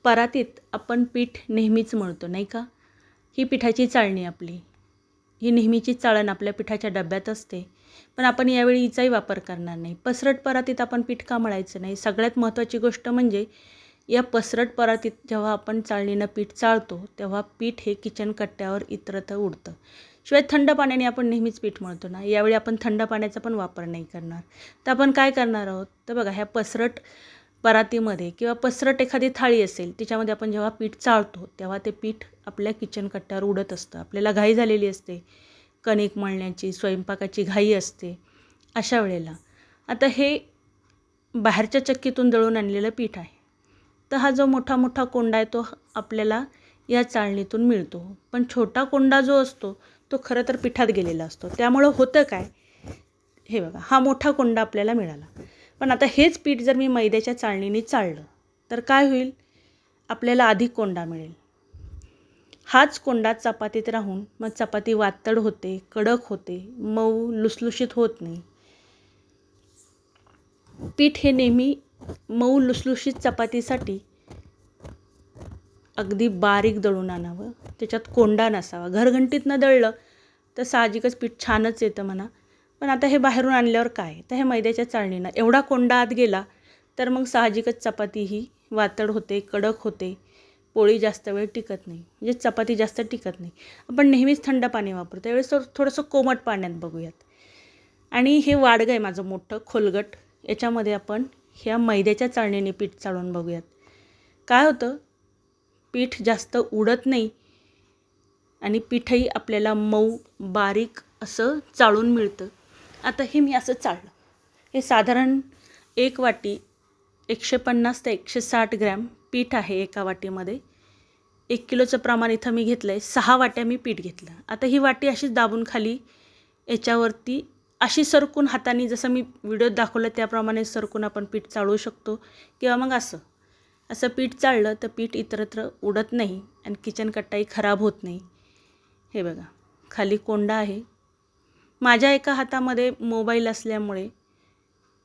परातीत आपण पीठ नेहमीच मळतो नाही का? ही पिठाची चाळणी आपली. ही नेहमीची चाळण आपल्या पिठाच्या डब्यात असते. पण आपण यावेळी हिचाही वापर करणार नाही. पसरट परातीत आपण पीठ का मळायचं नाही? सगळ्यात महत्त्वाची गोष्ट म्हणजे या पसरट परातीत जेव्हा आपण चाळणीनं पीठ चाळतो तेव्हा पीठ हे किचन कट्ट्यावर इतरत्र उडतं. शिवाय थंड पाण्याने आपण नेहमीच पीठ मळतो ना, यावेळी आपण थंड पाण्याचा पण वापर नाही करणार. तर आपण काय करणार आहोत? तर बघा, ह्या पसरट परातीमध्ये किंवा पसरट एखादी थाळी असेल तिच्यामध्ये आपण जेव्हा पीठ चाळतो तेव्हा ते पीठ आपल्या किचन कट्ट्यावर उडत असतं. आपल्याला घाई झालेली असते, कणिक मळण्याची, स्वयंपाकाची घाई असते. अशा वेळेला आता हे बाहेरच्या चक्कीतून दळून आणलेलं पीठ आहे. तर हा जो मोठा मोठा कोंडा आहे तो आपल्याला या चाळणीतून मिळतो. पण छोटा कोंडा जो असतो तो खरं तर पिठात गेलेला असतो. त्यामुळं होतं काय, हे बघा, हा मोठा कोंडा आपल्याला मिळाला. पण आता हेच पीठ जर मी मैद्याच्या चाळणीने चाळलं तर काय होईल? आपल्याला अधिक कोंडा मिळेल. हाच कोंडा चपातीत राहून मग चपाती वातड होते, कडक होते, मऊ लुसलुशीत होत नाही. पीठ हे नेहमी मऊ लुसलुशीत चपातीसाठी अगदी बारीक दळून आणावं. त्याच्यात कोंडा नसावा. घरघंटीतनं दळलं तर साहजिकच पीठ छानच येतं म्हणा. पण आता हे बाहेरून आणल्यावर काय, तर हे मैद्याच्या चाळणीनं एवढा कोंडा आत गेला तर मग साहजिकच चपाती ही वातड होते, कडक होते, पोळी जास्त वेळ टिकत नाही, म्हणजे चपाती जास्त टिकत नाही. आपण नेहमीच थंड पाणी वापरतो, त्यावेळेस थोडंसं कोमट पाण्यात बघूयात. आणि हे वाडगं आहे माझं मोठं खोलगट, याच्यामध्ये आपण ह्या मैद्याच्या चाळणीने पीठ चाळून बघूयात. काय होतं, पीठ जास्त उडत नाही आणि पीठही आपल्याला मऊ बारीक असं चाळून मिळतं. आता हे मी असं चाळलं. हे साधारण 1 वाटी 150 ते 160 ग्रॅम पीठ आहे एका वाटीमध्ये. 1 किलोचं प्रमाण इथं मी घेतलं आहे. 6 वाट्या मी पीठ घेतलं. आता ही वाटी अशीच दाबून खाली याच्यावरती अशी सरकून हाताने, जसं मी व्हिडिओत दाखवलं त्याप्रमाणे सरकून आपण पीठ चाळू शकतो. किंवा मग असं पीठ चाळलं तर पीठ इतरत्र उडत नाही आणि किचन कट्टाही खराब होत नाही. हे बघा, खाली कोंडा आहे. माझ्या एका हातामध्ये मोबाईल असल्यामुळे,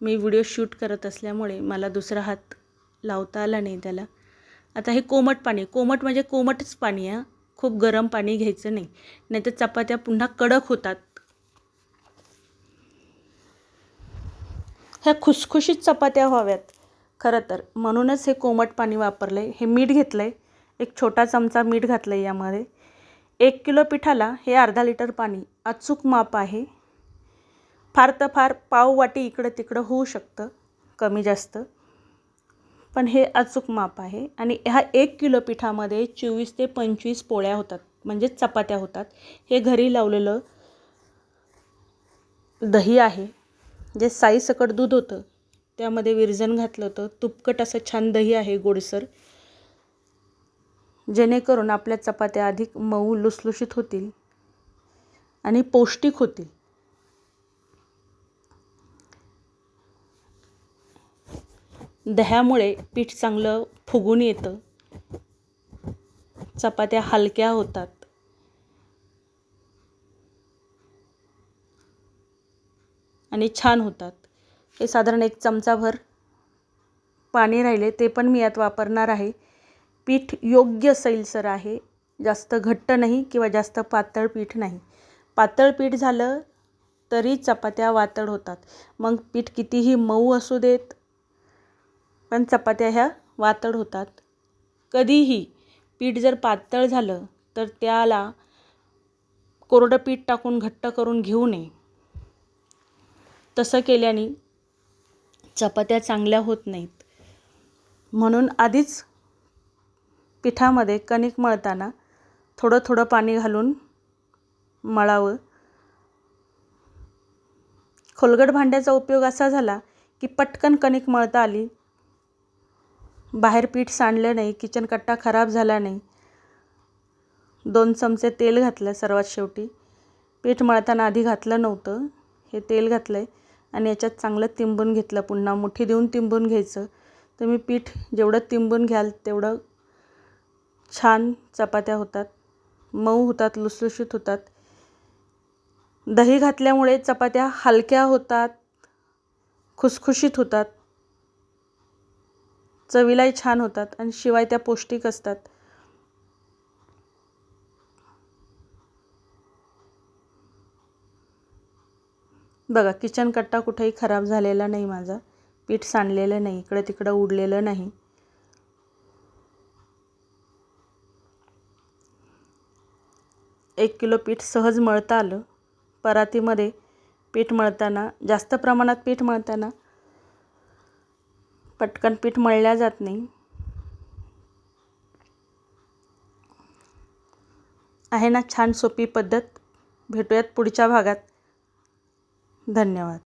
मी व्हिडिओ शूट करत असल्यामुळे मला दुसरा हात लावता आला नाही त्याला. आता हे कोमट पाणी, कोमट म्हणजे कोमटच पाणी आहे, खूप गरम पाणी घ्यायचं नाही, नाहीतर चपात्या पुन्हा कडक होतात. ह्या खुसखुशीत चपात्या व्हाव्यात खरं तर, म्हणूनच हे कोमट पाणी वापरलं आहे. हे मीठ घेतलं आहे, एक छोटा चमचा मीठ घातलं आहे यामध्ये. 1 किलो पिठाला हे अर्धा लिटर पाणी अचूक माप आहे. फार तर फार पाव वाटी इकडं तिकडं होऊ शकतं, कमी जास्त, पण हे अचूक माप आहे. आणि ह्या 1 किलो पिठामध्ये 24 ते 25 पोळ्या होतात, म्हणजेच चपात्या होतात. हे घरी लावलेलं दही आहे, जे साईसकट दूध होतं त्यामध्ये विरजण घातलं होतं. तुपकट असं छान दही आहे, गोडसर, जेणेकरून आपल्या चपात्या अधिक मऊ लुसलुशीत होतील आणि पौष्टिक होतील. दह्यामुळे पीठ चांगलं फुगून येतं, चपात्या हलक्या होतात आणि छान होतात. हे साधारण 1 चमचाभर पाणी राहिले ते पण मी यात वापरणार आहे. पीठ योग्य सैलसर आहे, जास्त घट्ट नाही किंवा जास्त पातळ पीठ नाही. पातळ पीठ झालं तरी चपात्या वातड होतात. मग पीठ कितीही मऊ असू देत, पण चपात्या ह्या वातड होतात. कधीही पीठ जर पातळ झालं तर त्याला कोरडं पीठ टाकून घट्ट करून घेऊ नये. तसं केल्याने चपात्या चांगल्या होत नाहीत. म्हणून आधीच पिठामध्ये कणिक मळताना थोडं थोडं पाणी घालून मळावं. खोलगट भांड्याचा उपयोग असा झाला की पटकन कणिक मळता आली, बाहेर पीठ सांडलं नाही, किचन कट्टा खराब झाला नाही. 2 चमचे तेल घातलं सर्वात शेवटी. पीठ मळताना आधी घातलं नव्हतं, हे तेल घातलं आहे आणि याच्यात चांगलं तिंबून घेतलं. पुन्हा मुठी देऊन तिंबून घ्यायचं. तुम्ही पीठ जेवढं तिंबून घ्याल तेवढं छान चपात्या होतात, मऊ होतात, लुसलुशीत होतात. दही घातल्यामुळे चपात्या हलक्या होतात, खुसखुशीत होतात, चवीलाही छान होतात आणि शिवाय त्या पौष्टिक असतात. बघा किचन कट्टा कुठेही खराब झालेला नाही माझा. पीठ सांडलेलं नाही, इकडे तिकडं उडलेलं नाही. एक किलो पीठ सहज मळता आलं. परातीमध्ये पीठ मळताना, जास्त प्रमाणात पीठ मळताना पटकन पीठ मळल्या जात नाही. आहे ना छान सोपी पद्धत. भेटूयात पुढच्या भागात. धन्यवाद.